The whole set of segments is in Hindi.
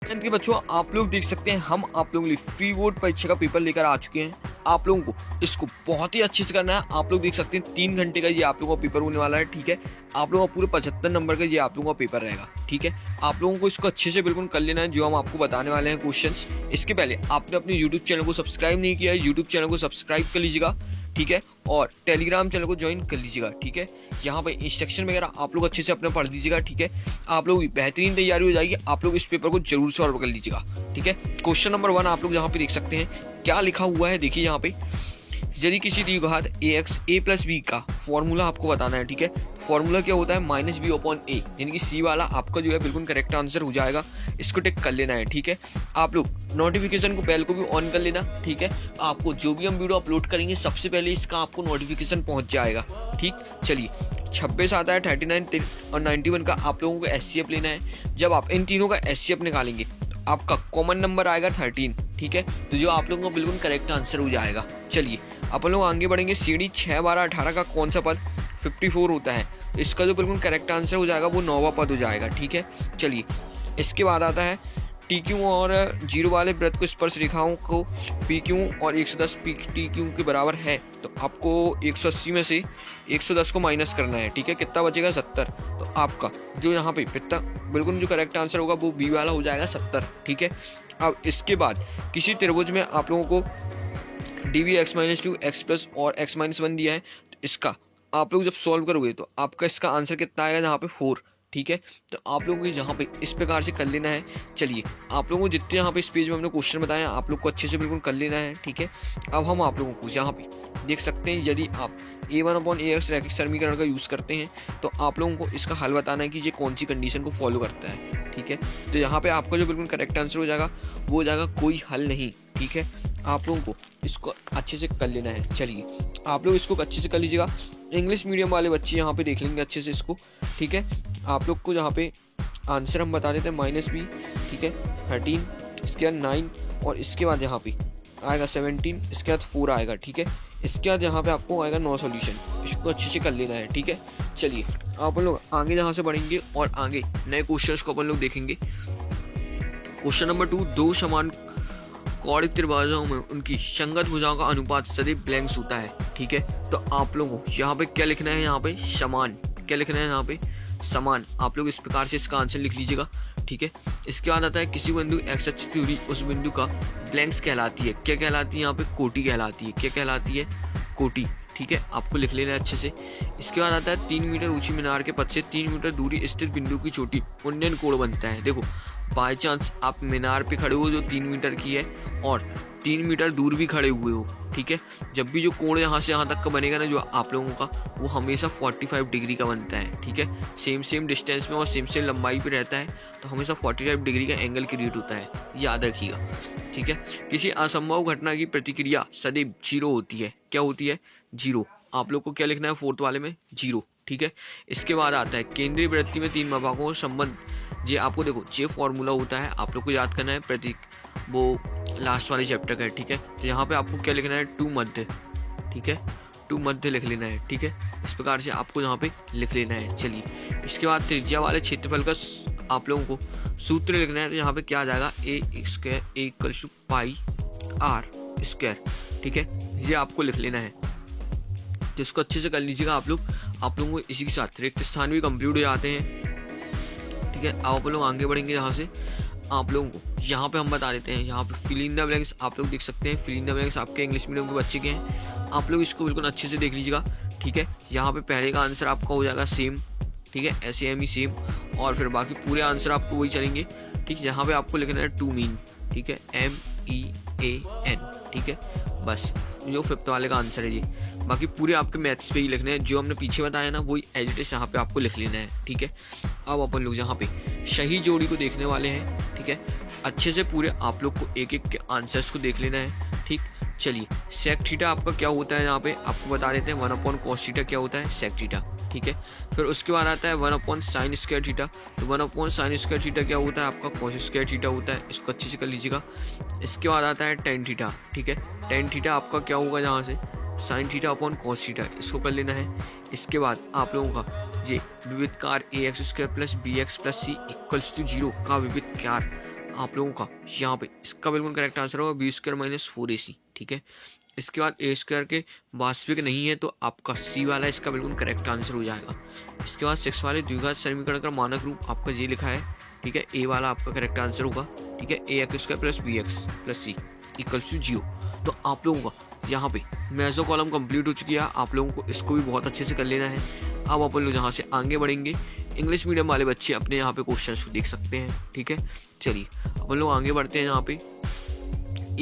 के बच्चों, आप लोग देख सकते हैं हम आप लोगों के लिए फ्री बोर्ड परीक्षा का पेपर लेकर आ चुके हैं। आप लोगों को इसको बहुत ही अच्छे से करना है। आप लोग देख सकते हैं 3 घंटे का ये आप लोगों का पेपर होने वाला है। ठीक है, आप लोगों का पूरे 75 नंबर का ये आप लोगों का पेपर रहेगा। ठीक है, आप लोगों को इसको अच्छे से बिल्कुल कर लेना है जो हम आपको बताने वाले हैं क्वेश्चंस। इसके पहले आपने अपने यूट्यूब चैनल को सब्सक्राइब नहीं किया है, यूट्यूब चैनल को सब्सक्राइब कर लीजिएगा। ठीक है, और टेलीग्राम चैनल को ज्वाइन कर लीजिएगा। ठीक है, यहाँ पे इंस्ट्रक्शन वगैरह आप लोग अच्छे से अपने पढ़ लीजिएगा। ठीक है, आप लोग बेहतरीन तैयारी हो जाएगी। आप लोग इस पेपर को जरूर सॉल्व कर लीजिएगा। ठीक है, क्वेश्चन नंबर 1 आप लोग यहाँ पे देख सकते हैं क्या लिखा हुआ है। देखिए यहाँ पे, यदि किसी द्विघात a प्लस बी का फॉर्मूला आपको बताना है। ठीक है, फॉर्मूला क्या होता है, -b/a, यानी कि सी वाला आपका जो है बिल्कुल करेक्ट आंसर हो जाएगा। इसको टिक कर लेना है। ठीक है, आप लोग नोटिफिकेशन को बेल को भी ऑन कर लेना। ठीक है, आपको जो भी हम वीडियो अपलोड करेंगे सबसे पहले इसका आपको नोटिफिकेशन पहुंच जाएगा। ठीक, चलिए 26 आता है, 39 और 91 का आप लोगों को एचसीएफ लेना है। जब आप इन तीनों का एचसीएफ निकालेंगे तो आपका कॉमन नंबर आएगा 13। ठीक है, तो जो आप लोगों को बिल्कुल करेक्ट आंसर हो जाएगा। चलिए अपन लोग आगे बढ़ेंगे। सीढ़ी 6, 12, 18 का कौन सा पद 54 होता है, इसका जो बिल्कुल करेक्ट आंसर हो जाएगा वो 9वां पद हो जाएगा। ठीक है, चलिए इसके बाद आता है टी क्यू और 0 वाले वृत्त को स्पर्श रेखाओं को पी क्यू और 110 पी टी क्यू के बराबर है, तो आपको 180 में से 110 को माइनस करना है। ठीक है, कितना बचेगा 70। तो आपका जो यहाँ पे कितना बिल्कुल जो करेक्ट आंसर होगा वो बी वाला हो जाएगा 70। ठीक है, अब इसके बाद किसी त्रिभुज में आप लोगों को dv x-2 x प्लस और x-1 दिया है, तो इसका आप लोग जब सॉल्व करोगे तो आपका इसका आंसर कितना आएगा यहाँ पे 4। ठीक है, तो आप लोगों को यहाँ पे इस प्रकार से कर लेना है। चलिए आप लोगों को जितने यहाँ पे इस पेज में हमने क्वेश्चन बताए हैं आप लोग को अच्छे से बिल्कुल कर लेना है। ठीक है, अब हम आप लोगों को यहाँ पे देख सकते हैं, यदि आप a1/ax रैखिक समीकरण का यूज करते हैं तो आप लोगों को इसका हल बताना है कि ये कौन सी कंडीशन को फॉलो करता है। ठीक है, तो यहाँ पे आपका जो बिल्कुल करेक्ट आंसर हो जाएगा वो हो जाएगा कोई हल नहीं। ठीक है, आप लोगों को इसको अच्छे से कर लेना है। चलिए आप लोग इसको अच्छे से कर लीजिएगा। इंग्लिश मीडियम वाले बच्चे यहाँ पे देख लेंगे अच्छे से इसको। ठीक है, आप लोग को यहाँ पे आंसर हम बता देते हैं -b। ठीक है, 13, इसके बाद 9 और इसके बाद यहाँ पे आएगा 17, इसके बाद 4 आएगा। ठीक है, इसके बाद यहाँ पे आपको आएगा 9 सॉल्यूशन, इसको अच्छे से कर लेना है। ठीक है, चलिए अपन लोग आगे यहाँ से बढ़ेंगे और आगे नए क्वेश्चंस को अपन लोग देखेंगे। क्वेश्चन नंबर 2, 2 समान कौड़िक त्रिभुजों में उनकी संगत भुजाओं का अनुपात सदैव ब्लैंक्स होता है। ठीक है, तो आप लोगों को यहाँ पे क्या लिखना है, यहाँ पे समान, क्या लिखना है यहाँ पे समान। आप लोग इस प्रकार से इसका आंसर लिख लीजिएगा। ठीक है, इसके बाद आता है किसी बिंदु x अक्ष की दूरी उस बिंदु का ब्लैंक्स कहलाती है। क्या कहलाती है यहाँ पे, कोटि कहलाती है। क्या कहलाती है, कोटि। ठीक है, आपको लिख लेना है अच्छे से। इसके बाद आता है 3 मीटर ऊंची मीनार के पद से 3 मीटर दूरी स्थित बिंदु की चोटी उन्नयन कोण बनता है। देखो बाय चांस आप मीनार पे खड़े हो जो 3 मीटर की है और 3 मीटर दूर भी खड़े हुए हो। ठीक है, जब भी जो कोण यहाँ से यहाँ तक का बनेगा ना जो आप लोगों का, वो हमेशा 45 डिग्री का बनता है। ठीक है, सेम डिस्टेंस में और सेम लंबाई पे रहता है तो हमेशा 45 डिग्री का एंगल क्रिएट होता है, याद रखिएगा। ठीक है, किसी असंभव घटना की प्रतिक्रिया सदैव 0 होती है। क्या होती है, 0। आप लोग को क्या लिखना है 4th वाले में 0। ठीक है, इसके बाद आता है केंद्रीय वृत्ति में 3 मापांकों का संबंध। ये आपको देखो ये फॉर्मूला होता है, आप लोग को याद करना है प्रतीक, वो लास्ट वाले चैप्टर का है। ठीक है, तो यहाँ पे आपको क्या लिखना है 2 मध्य। ठीक है, 2 मध्य लिख लेना है। ठीक है, इस प्रकार से आपको यहाँ पे लिख लेना है। चलिए इसके बाद त्रिज्या वाले क्षेत्रफल का आप लोगों को सूत्र लिखना है। तो यहाँ पे क्या आ जाएगा, a² = πr²। ठीक है, ये आपको लिख लेना है, जिसको अच्छे से कर लीजिएगा आप लोगों को इसी के साथ रिक्त स्थान भी कंप्लीट हो जाते हैं। ठीक है, अब आप लोग आगे बढ़ेंगे। यहाँ से आप लोगों को यहाँ पे हम बता देते हैं, यहाँ पे फिल इन द ब्लैंक्स आप लोग देख सकते हैं। फिल इन द ब्लैंक्स आपके इंग्लिश मीडियम के बच्चे के हैं, आप लोग इसको बिल्कुल अच्छे से देख लीजिएगा। ठीक है, यहाँ पे पहले का आंसर आपका हो जाएगा सेम। ठीक है, SAM ही सेम, और फिर बाकी पूरे आंसर आपको वही चलेंगे। ठीक है, यहाँ पे आपको लिखना है टू मीन। ठीक है, MEAN। ठीक है, बस जो 5th वाले का आंसर है जी। बाकी पूरे आपके मैथ्स पे ही लिखने हैं, जो हमने पीछे बताया ना वही एज इट इज यहाँ पे आपको लिख लेना है। ठीक है, अब अपन लोग यहाँ पे सही जोड़ी को देखने वाले हैं। ठीक है, अच्छे से पूरे आप लोग को एक के आंसर्स को देख लेना है। ठीक, चलिए सेक थीटा आपका क्या होता है, यहाँ पे आपको बता देते हैं 1/cos थीटा क्या होता है, सेक थीटा। ठीक है, फिर उसके बाद आता है 1/sin² थीटा। तो 1/sin² थीटा क्या होता है आपका, cos² थीटा होता है। इसको अच्छे से कर लीजिएगा। इसके बाद आता है tan थीटा। ठीक है, tan थीटा आपका क्या होगा, यहाँ से sin θ/cos थीटा, इसको कर लेना है। इसके बाद आप लोगों का ये विविध कार ax² + bx + c = 0 का विविध कार आप लोगों का यहाँ पे इसका बिल्कुल करेक्ट आंसर होगा b² - 4ac, ठीक है। इसके बाद a² के वास्तविक नहीं है तो आपका सी वाला इसका बिल्कुल करेक्ट आंसर हो जाएगा। इसके बाद 6 वाले द्विघात समीकरण का मानक रूप आपका ये लिखा है, ठीक है। ए वाला आपका करेक्ट आंसर होगा, ठीक है। ax² + bx + c = 0। तो आप लोगों का यहाँ पे मेसो कॉलम कंप्लीट हो चुकी है। आप लोगों को इसको भी बहुत अच्छे से कर लेना है। अब अपन लोग यहाँ से आगे बढ़ेंगे। इंग्लिश मीडियम वाले बच्चे अपने यहाँ पे क्वेश्चन देख सकते हैं, ठीक है। चलिए अपन लोग आगे बढ़ते हैं। यहाँ पे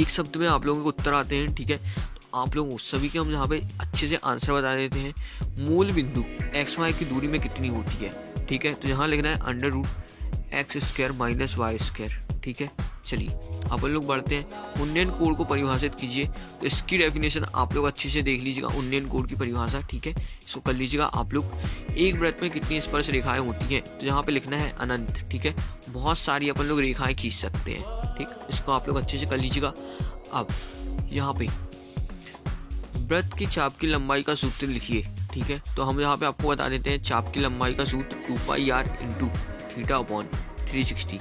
एक शब्द में आप लोगों के उत्तर आते हैं, ठीक है। तो आप लोगों सभी के हम यहाँ पे अच्छे से आंसर बता देते हैं। मूल बिंदु XY की दूरी में कितनी होती है, ठीक है। तो यहाँ लिखना है √x² - y², ठीक है। चलिए अपन लोग बढ़ते हैं। उन्नयन कोण को परिभाषित कीजिए। तो इसकी डेफिनेशन आप लोग अच्छे से देख लीजिएगा, उन्नयन कोण की परिभाषा, ठीक है। इसको कर लीजिएगा आप लोग। एक वृत्त में कितनी स्पर्श रेखाएं होती हैं, तो यहाँ पे लिखना है अनंत, ठीक है। बहुत सारी अपन लोग रेखाएं खींच सकते हैं, ठीक। इसको आप लोग अच्छे से कर लीजिएगा। अब यहाँ पे वृत्त की चाप की लंबाई का सूत्र लिखिए, ठीक है। तो हम यहाँ पे आपको बता देते हैं चाप की लंबाई का सूत्र 2πr × θ/360,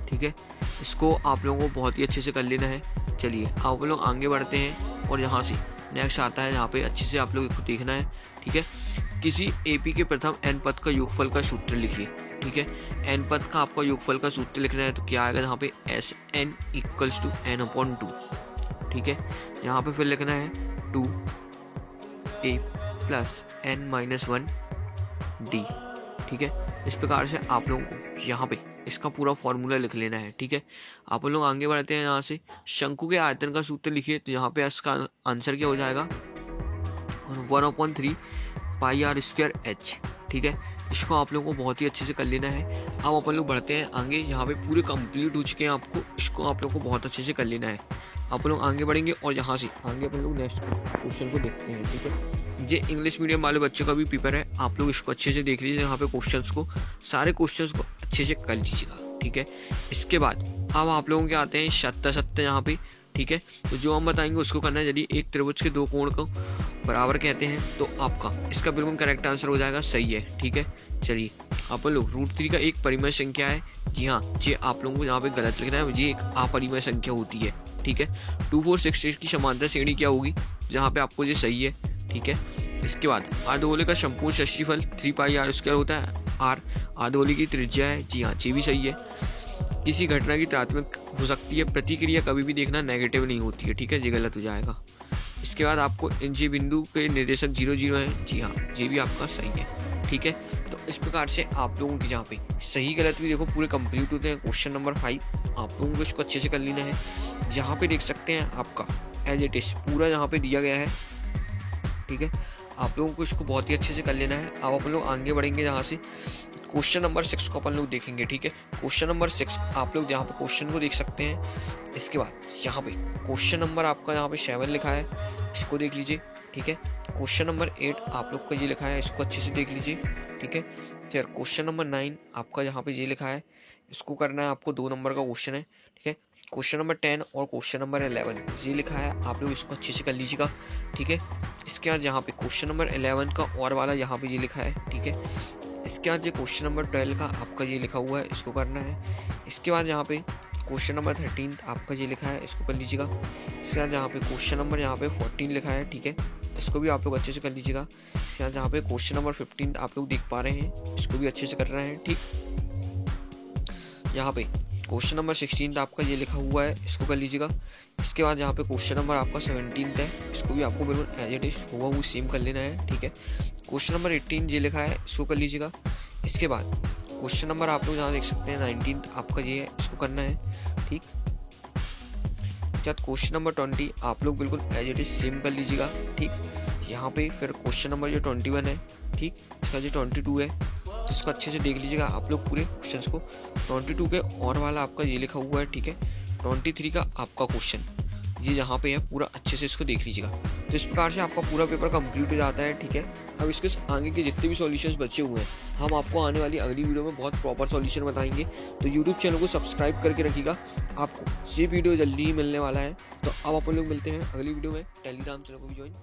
ठीक है। इसको आप लोगों को बहुत ही अच्छे से कर लेना है। चलिए आप लोग आगे बढ़ते हैं और यहाँ से नेक्स्ट आता है। यहाँ पे अच्छे से आप लोग को देखना है, ठीक है। किसी AP के प्रथम n पद का योगफल का सूत्र लिखिए, ठीक है। n पद का आपका योगफल का सूत्र लिखना है तो क्या आएगा यहाँ पे Sn = n/2, ठीक है। यहाँ पे फिर लिखना है 2a + n - 1d, ठीक है। इस प्रकार से आप लोगों को यहाँ पे इसका पूरा फॉर्मूला लिख लेना है, ठीक है। आप लोग आगे बढ़ते हैं। यहाँ से शंकु के आयतन का सूत्र लिखिए। तो यहाँ पे इसका आंसर क्या हो जाएगा 1/3 πr²h, ठीक है। इसको आप लोगों को बहुत ही अच्छे से कर लेना है। अब अपन लोग बढ़ते हैं आगे। यहाँ पे पूरे कंप्लीट हो चुके हैं। आपको इसको आप लोग को बहुत अच्छे से कर लेना है। आप लोग आगे बढ़ेंगे और यहाँ से आगे अपन लोग नेक्स्ट क्वेश्चन को देखते हैं, ठीक है। ये इंग्लिश मीडियम वाले बच्चों का भी पेपर है। आप लोग इसको अच्छे से देख लीजिए। यहाँ पे क्वेश्चंस को सारे क्वेश्चंस को अच्छे से कर लीजिएगा, ठीक है। इसके बाद अब आप लोगों के आते हैं सत्य यहाँ पे, ठीक है। तो जो हम बताएंगे उसको करना है। यदि एक त्रिभुज के दो कोण को बराबर कहते हैं तो आपका इसका बिल्कुल करेक्ट आंसर हो जाएगा सही है, ठीक है। चलिए अपन लोग √3 का एक परिमेय संख्या है। जी हाँ, ये आप लोगों को यहाँ पे गलत लिखना है। ये एक अपरिमेय संख्या होती है, ठीक है। 2 4 6 8 की समांतर श्रेणी क्या होगी, जहाँ पे आपको ये सही है, ठीक है। इसके बाद अर्धगोले का संपूर्ण क्षेत्रफल 3πr² होता है। r अर्धगोले की त्रिज्या है। जी हाँ, ये भी सही है। किसी घटना की तात्विक हो सकती है। प्रतिक्रिया कभी भी देखना नेगेटिव नहीं होती है, ठीक है। ये गलत हो जाएगा। इसके बाद आपको इन जी बिंदु के निर्देशक 0 0 है। जी हाँ, ये भी आपका सही है, ठीक है। तो इस प्रकार से आप लोगों की यहाँ पे सही गलत भी देखो पूरे कंप्लीट होते हैं। क्वेश्चन नंबर 5 आप लोगों को इसको अच्छे से कर लेना है। यहाँ पे देख सकते हैं आपका एज इट इज पूरा यहाँ पे दिया गया है, ठीक है। आप लोगों को इसको बहुत ही अच्छे से कर लेना है। अब अपन लोग आगे बढ़ेंगे। यहाँ से क्वेश्चन नंबर 6 को अपन लोग देखेंगे, ठीक है। क्वेश्चन नंबर 6 आप लोग यहाँ पे क्वेश्चन को देख सकते हैं। इसके बाद यहाँ पे क्वेश्चन नंबर आपका यहाँ पे 7 लिखा है, इसको देख लीजिए, ठीक है। क्वेश्चन नंबर 8 आप लोग का ये लिखा है, इसको अच्छे से देख लीजिए, ठीक है। फिर क्वेश्चन नंबर 9 आपका यहाँ पे ये लिखा है, इसको करना है आपको 2 नंबर का क्वेश्चन है, ठीक है। क्वेश्चन नंबर 10 और क्वेश्चन नंबर 11 ये लिखा है, आप लोग इसको अच्छे से कर लीजिएगा, ठीक है। इसके बाद यहाँ पे क्वेश्चन नंबर 11 का और वाला यहाँ पे ये लिखा है, ठीक है। इसके बाद ये क्वेश्चन नंबर 12 का आपका ये लिखा हुआ है, इसको करना है। इसके बाद यहाँ पे क्वेश्चन नंबर 13 आपका ये लिखा है, इसको कर लीजिएगा। इसके बाद यहाँ पे क्वेश्चन नंबर यहाँ पे 14 लिखा है, ठीक है। इसको भी आप लोग अच्छे से कर लीजिएगा। इसके बाद यहाँ पे क्वेश्चन नंबर 15 आप लोग देख पा रहे हैं, इसको भी अच्छे से करना है, ठीक। यहाँ पे क्वेश्चन नंबर 16 आपका ये लिखा हुआ है, इसको कर लीजिएगा। इसके बाद यहाँ पे क्वेश्चन नंबर आपका 17 है, इसको भी आपको बिल्कुल एज इट इज हुआ वो सेम कर लेना है, ठीक है। क्वेश्चन नंबर 18 ये लिखा है, इसको कर लीजिएगा। इसके बाद क्वेश्चन नंबर आप लोग यहाँ देख सकते हैं 19 आपका ये है, इसको करना है, ठीक। क्वेश्चन नंबर 20 आप लोग बिल्कुल एज इट इज सेम कर लीजिएगा, ठीक। यहाँ पे फिर क्वेश्चन नंबर जो 21 है, ठीक। इसका जो 22 है, इसको अच्छे से देख लीजिएगा आप लोग पूरे क्वेश्चंस को। 22 के और वाला आपका ये लिखा हुआ है, ठीक है। 23 का आपका क्वेश्चन ये यहाँ पे है, पूरा अच्छे से इसको देख लीजिएगा। तो इस प्रकार से आपका पूरा पेपर कंप्लीट हो जाता है, ठीक है। अब इसके आगे के जितने भी सॉल्यूशंस बचे हुए हैं हम आपको आने वाली अगली वीडियो में बहुत प्रॉपर सॉल्यूशन बताएंगे। तो यूट्यूब चैनल को सब्सक्राइब करके रखिएगा, आपको ये वीडियो जल्दी ही मिलने वाला है। तो अब अपन लोग मिलते हैं अगली वीडियो में। टेलीग्राम चैनल को भी ज्वाइन